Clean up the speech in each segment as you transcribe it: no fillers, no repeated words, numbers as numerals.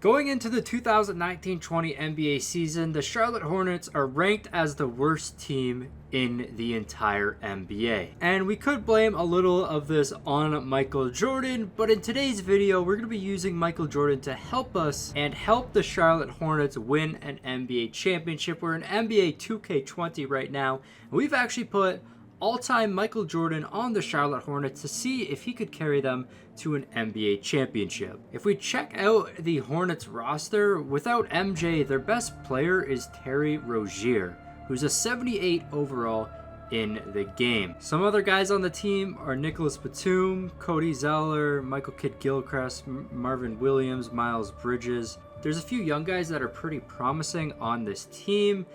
Going into the 2019-20 NBA season, the Charlotte Hornets are ranked as the worst team in the entire NBA. And we could blame a little of this on Michael Jordan, but in today's video, we're going to be using Michael Jordan to help us and help the Charlotte Hornets win an NBA championship. We're in NBA 2K20 right now, and we've actually put all-time Michael Jordan on the Charlotte Hornets to see if he could carry them to an NBA championship. If we check out the Hornets roster, without MJ, their best player is Terry Rozier, who's a 78 overall in the game. Some other guys on the team are Nicholas Batum, Cody Zeller, Michael Kidd-Gilchrist, Marvin Williams, Miles Bridges. There's a few young guys that are pretty promising on this team,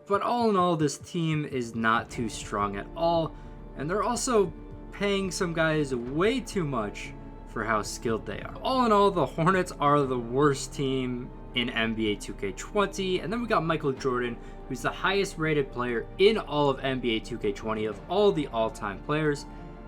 but all in all, this team is not too strong at all, and they're also paying some guys way too much for how skilled they are. All in all, the Hornets are the worst team in NBA 2K20, and then we got Michael Jordan, who's the highest rated player in all of NBA 2K20 of all the all-time players,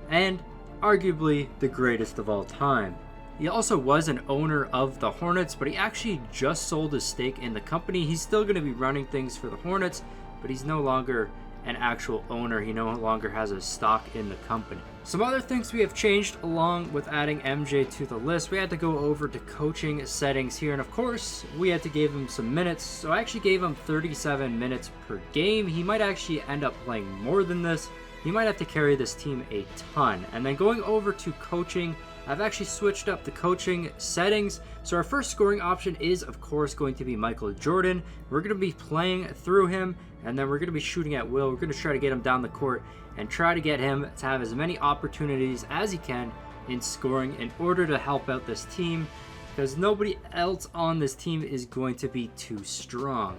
and arguably the greatest of all time. He also was an owner of the Hornets, but he actually just sold his stake in the company. He's still going to be running things for the Hornets, but he's no longer an actual owner. He no longer has a stock in the company. Some other things we have changed along with adding MJ to the list. We had to go over to coaching settings here, and of course, we had to give him some minutes. So I actually gave him 37 minutes per game. He might actually end up playing more than this. He might have to carry this team a ton. And then going over to coaching, I've actually switched up the coaching settings. So our first scoring option is, of course, going to be Michael Jordan. We're going to be playing through him, and then we're going to be shooting at will. We're going to try to get him down the court and try to get him to have as many opportunities as he can in scoring in order to help out this team, because nobody else on this team is going to be too strong.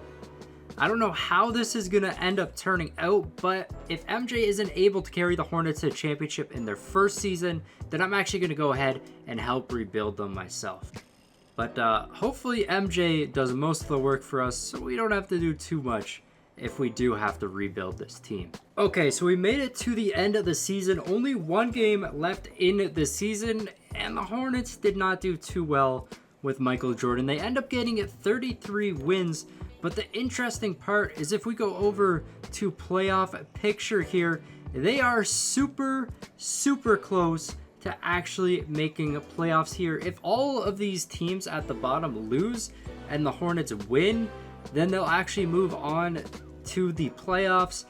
I don't know how this is going to end up turning out, but if MJ isn't able to carry the Hornets to a championship in their first season, then I'm actually going to go ahead and help rebuild them myself. But hopefully MJ does most of the work for us, so we don't have to do too much if we do have to rebuild this team. Okay, so we made it to the end of the season. Only one game left in the season, and the Hornets did not do too well with Michael Jordan. They end up getting 33 wins. But the interesting part is if we go over to playoff picture here, they are super close to actually making playoffs here. If all of these teams at the bottom lose and the Hornets win, then they'll actually move on to the playoffs.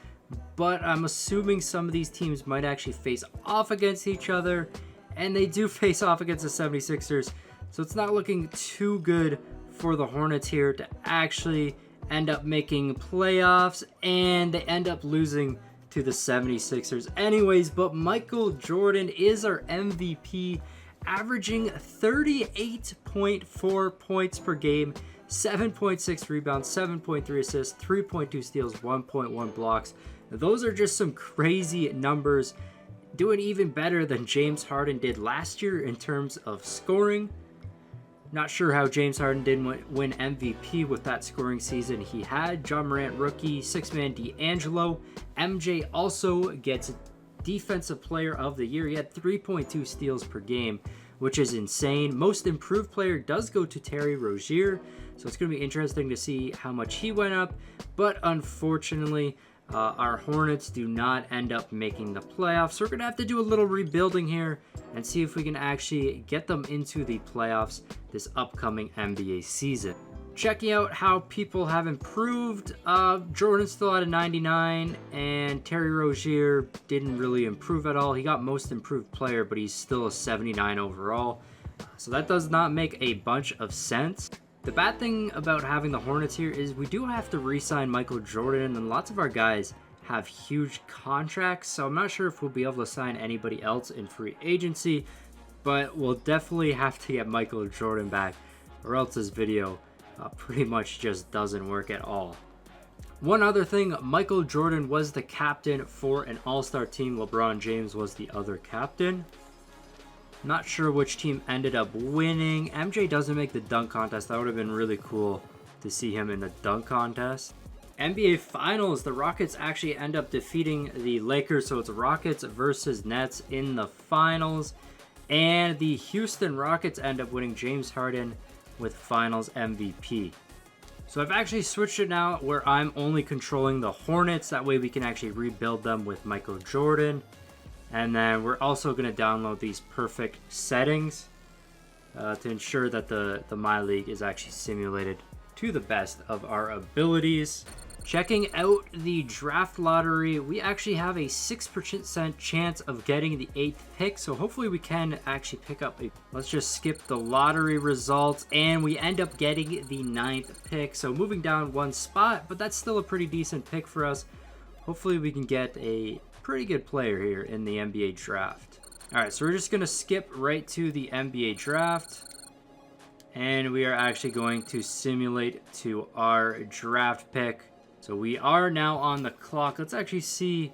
But I'm assuming some of these teams might actually face off against each other, and they do face off against the 76ers. So it's not looking too good for the Hornets here to actually end up making playoffs, and they end up losing to the 76ers anyways. But Michael Jordan is our MVP, averaging 38.4 points per game, 7.6 rebounds, 7.3 assists, 3.2 steals, 1.1 blocks. Those are just some crazy numbers, doing even better than James Harden did last year in terms of scoring. Not sure how James Harden didn't win MVP with that scoring season he had. John Morant rookie, six-man D'Angelo. MJ also gets Defensive Player of the Year. He had 3.2 steals per game, which is insane. Most Improved Player does go to Terry Rozier, so it's going to be interesting to see how much he went up. But unfortunately, our Hornets do not end up making the playoffs. So we're going to have to do a little rebuilding here and see if we can actually get them into the playoffs this upcoming NBA season. Checking out how people have improved, Jordan still at a 99, and Terry Rozier didn't really improve at all. He got Most Improved Player, but he's still a 79 overall. So that does not make a bunch of sense. The bad thing about having the Hornets here is we do have to re-sign Michael Jordan, and lots of our guys have huge contracts, so I'm not sure if we'll be able to sign anybody else in free agency, but we'll definitely have to get Michael Jordan back, or else this video pretty much just doesn't work at all. One other thing, Michael Jordan was the captain for an all-star team. LeBron James was the other captain. Not sure which team ended up winning. MJ doesn't make the dunk contest. That would have been really cool to see him in the dunk contest. NBA Finals, the Rockets actually end up defeating the Lakers, so it's Rockets versus Nets in the finals. And the Houston Rockets end up winning. James Harden with Finals MVP. So I've actually switched it now where I'm only controlling the Hornets. That way we can actually rebuild them with Michael Jordan. And then we're also going to download these perfect settings to ensure that the My League is actually simulated to the best of our abilities. Checking out the draft lottery, we actually have a 6% chance of getting the 8th pick, so hopefully we can actually pick up a... Let's just skip the lottery results, and we end up getting the 9th pick, so moving down one spot, but that's still a pretty decent pick for us. Hopefully we can get a pretty good player here in the NBA draft. Alright, so we're just going to skip right to the NBA draft. And we are actually going to simulate to our draft pick. So we are now on the clock. Let's actually see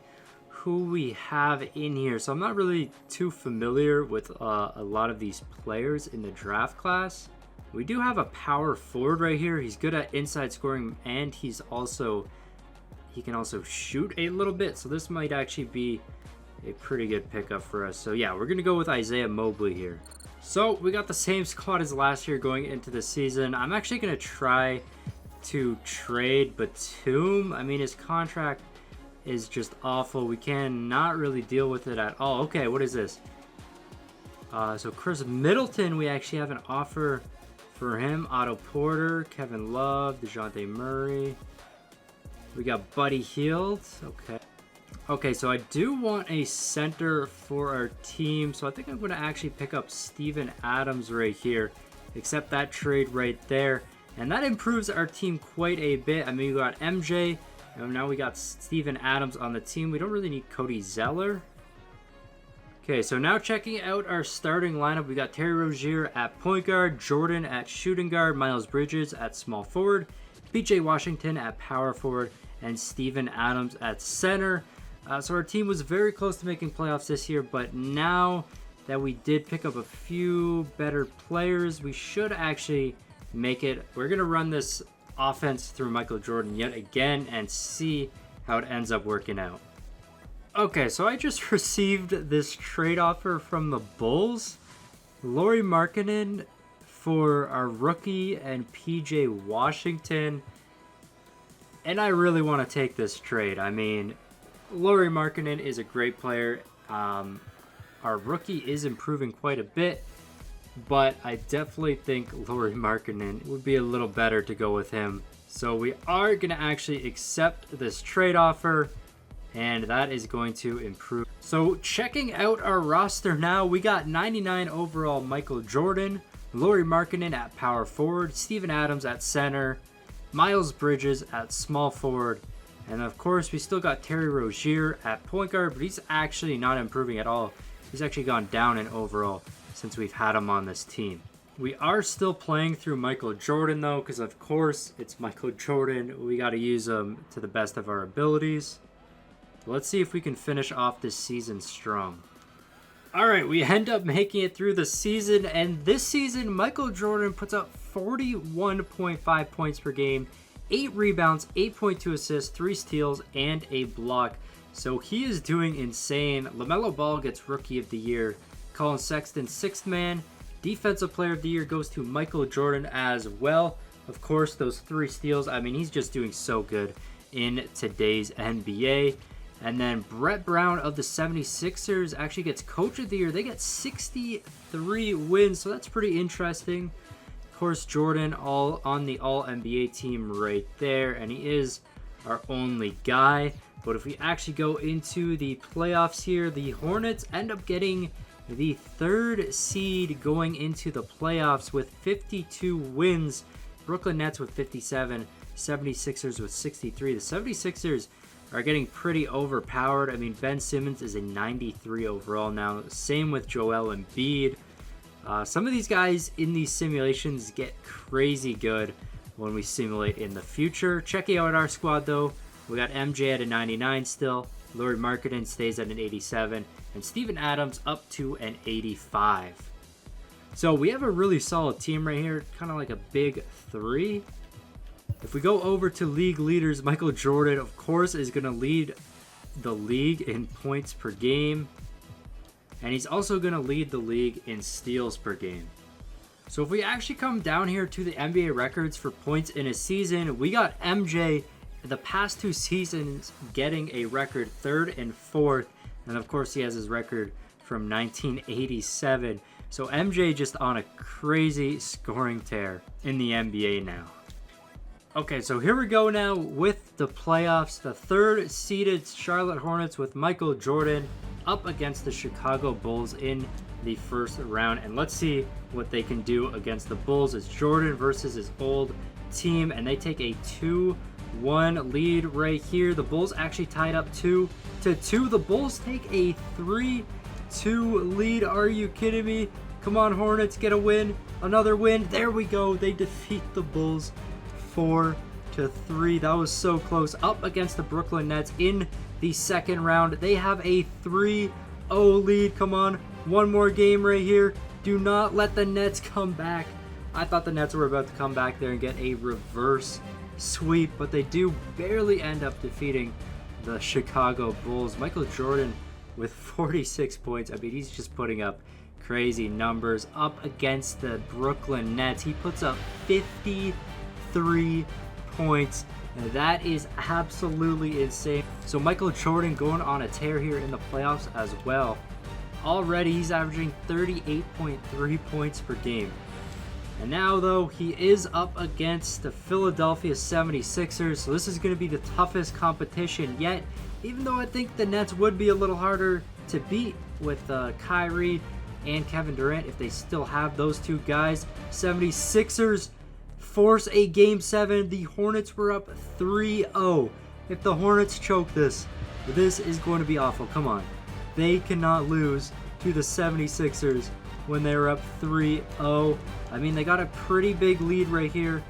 who we have in here. So I'm not really too familiar with a lot of these players in the draft class. We do have a power forward right here. He's good at inside scoring, and he can also shoot a little bit. So this might actually be a pretty good pickup for us. So yeah, we're going to go with Isaiah Mobley here. So we got the same squad as last year going into the season. I'm actually going to try to trade Batum. I mean, his contract is just awful. We cannot really deal with it at all. Okay, what is this? So Chris Middleton, we actually have an offer for him. Otto Porter, Kevin Love, DeJounte Murray. We got Buddy Hield. Okay, so I do want a center for our team. So I think I'm going to actually pick up Steven Adams right here. Accept that trade right there. And that improves our team quite a bit. I mean, we got MJ, and now we got Steven Adams on the team. We don't really need Cody Zeller. Okay, so now checking out our starting lineup, we got Terry Rozier at point guard, Jordan at shooting guard, Miles Bridges at small forward, PJ Washington at power forward, and Steven Adams at center. So our team was very close to making playoffs this year, but now that we did pick up a few better players, we should actually make it. We're going to run this offense through Michael Jordan yet again and see how it ends up working out. Okay, so I just received this trade offer from the Bulls. Lauri Markkanen for our rookie and PJ Washington. And I really want to take this trade. I mean, Lauri Markkanen is a great player. Our rookie is improving quite a bit. But I definitely think Lauri Markkanen would be a little better to go with him. So we are going to actually accept this trade offer, and that is going to improve. So checking out our roster now, we got 99 overall Michael Jordan, Lauri Markkanen at power forward, Steven Adams at center, Miles Bridges at small forward, and of course we still got Terry Rozier at point guard, but he's actually not improving at all. He's actually gone down in overall since we've had him on this team. We are still playing through Michael Jordan though, because of course it's Michael Jordan. We got to use him to the best of our abilities. Let's see if we can finish off this season strong. Alright, we end up making it through the season, and this season Michael Jordan puts up 41.5 points per game, 8 rebounds, 8.2 assists, 3 steals, and a block. So he is doing insane. LaMelo Ball gets Rookie of the Year. Colin Sexton, 6th man. Defensive Player of the Year goes to Michael Jordan as well. Of course, those 3 steals. I mean, he's just doing so good in today's NBA. And then Brett Brown of the 76ers actually gets Coach of the Year. They get 63 wins, so that's pretty interesting. Of course, Jordan all on the All-NBA team right there, and he is our only guy. But if we actually go into the playoffs here, the Hornets end up getting the 3rd seed going into the playoffs with 52 wins. Brooklyn Nets with 57, 76ers with 63. The 76ers are getting pretty overpowered. I mean, Ben Simmons is a 93 overall now. Same with Joel Embiid. Some of these guys in these simulations get crazy good when we simulate in the future. Checking out our squad though, we got MJ at a 99 still. Lauri Markkanen stays at an 87. And Steven Adams up to an 85. So we have a really solid team right here. Kind of like a big 3. If we go over to league leaders, Michael Jordan, of course, is going to lead the league in points per game. And he's also going to lead the league in steals per game. So if we actually come down here to the NBA records for points in a season, we got MJ the past 2 seasons getting a record 3rd and 4th. And of course he has his record from 1987. So MJ just on a crazy scoring tear in the NBA now. Okay, so here we go now with the playoffs. The 3rd seeded Charlotte Hornets with Michael Jordan up against the Chicago Bulls in the 1st round. And let's see what they can do against the Bulls. It's Jordan versus his old team, and they take a 2-1 lead right here. The Bulls actually tied up 2-2. The Bulls take a 3-2 lead. Are you kidding me? Come on, Hornets, get a win. Another win. There we go. They defeat the Bulls 4-3. That was so close. Up against the Brooklyn Nets in the 2nd round. They have a 3-0 lead. Come on. One more game right here. Do not let the Nets come back. I thought the Nets were about to come back there and get a reverse sweep, but they do barely end up defeating the Chicago Bulls. Michael Jordan with 46 points. I mean, he's just putting up crazy numbers. Up against the Brooklyn Nets, he puts up 53 points. And that is absolutely insane. So Michael Jordan going on a tear here in the playoffs as well. Already he's averaging 38.3 points per game. And now, though, he is up against the Philadelphia 76ers, so this is going to be the toughest competition yet, even though I think the Nets would be a little harder to beat with Kyrie and Kevin Durant if they still have those 2 guys. 76ers force a Game 7. The Hornets were up 3-0. If the Hornets choke this is going to be awful. Come on. They cannot lose to the 76ers when they were up 3-0. I mean, they got a pretty big lead right here.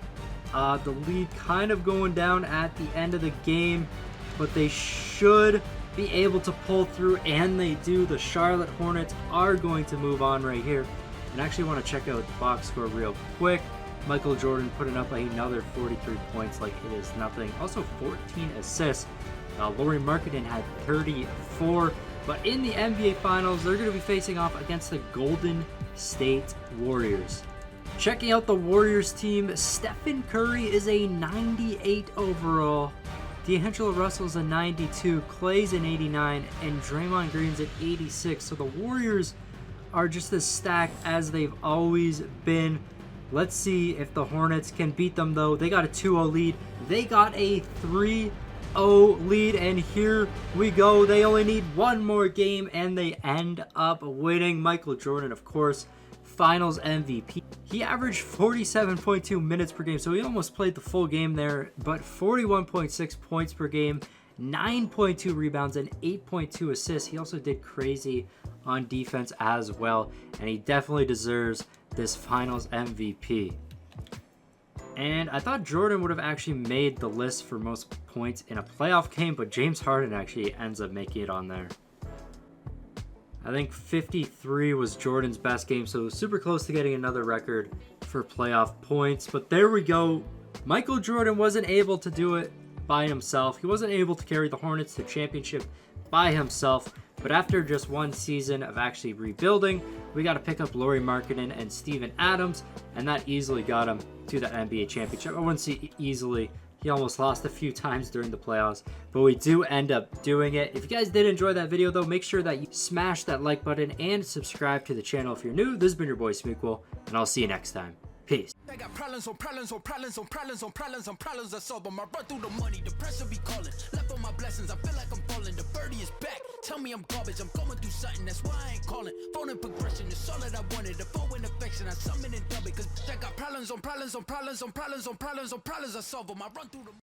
The lead kind of going down at the end of the game, but they should be able to pull through, and they do. The Charlotte Hornets are going to move on right here. And I actually want to check out the box score real quick. Michael Jordan putting up another 43 points like it is nothing. Also 14 assists. Lauri Markkanen had 34. But in the NBA Finals, they're going to be facing off against the Golden State Warriors. Checking out the Warriors team, Stephen Curry is a 98 overall. D'Angelo Russell's a 92, Clay's an 89, and Draymond Green's an 86. So the Warriors are just as stacked as they've always been. Let's see if the Hornets can beat them, though. They got a 2-0 lead. They got a 3-0 lead, and here we go. They only need one more game, and they end up winning. Michael Jordan, of course, Finals MVP. He averaged 47.2 minutes per game, so he almost played the full game there, but 41.6 points per game, 9.2 rebounds, and 8.2 assists. He also did crazy on defense as well, and he definitely deserves this Finals MVP. And I thought Jordan would have actually made the list for most points in a playoff game, but James Harden actually ends up making it on there. I think 53 was Jordan's best game, so super close to getting another record for playoff points. But there we go. Michael Jordan wasn't able to do it by himself. He wasn't able to carry the Hornets to championship by himself. But after just one season of actually rebuilding, we got to pick up Lauri Markkanen and Steven Adams, and that easily got him to the NBA championship. I wouldn't say easily. He almost lost a few times during the playoffs, but we do end up doing it. If you guys did enjoy that video, though, make sure that you smash that like button and subscribe to the channel if you're new. This has been your boy Smequle, and I'll see you next time. Peace. I got problems on problems on problems on problems on problems on problems I solve them. I run through the money, the pressure be calling. Left on my blessings, I feel like I'm falling. The birdie is back. Tell me I'm garbage, I'm going through something, that's why I ain't calling. Phone and progression, it's all that I wanted. The phone in affection, I summon and dub it. Cause I got problems on problems on problems on problems on problems on problems I solve them. I run through the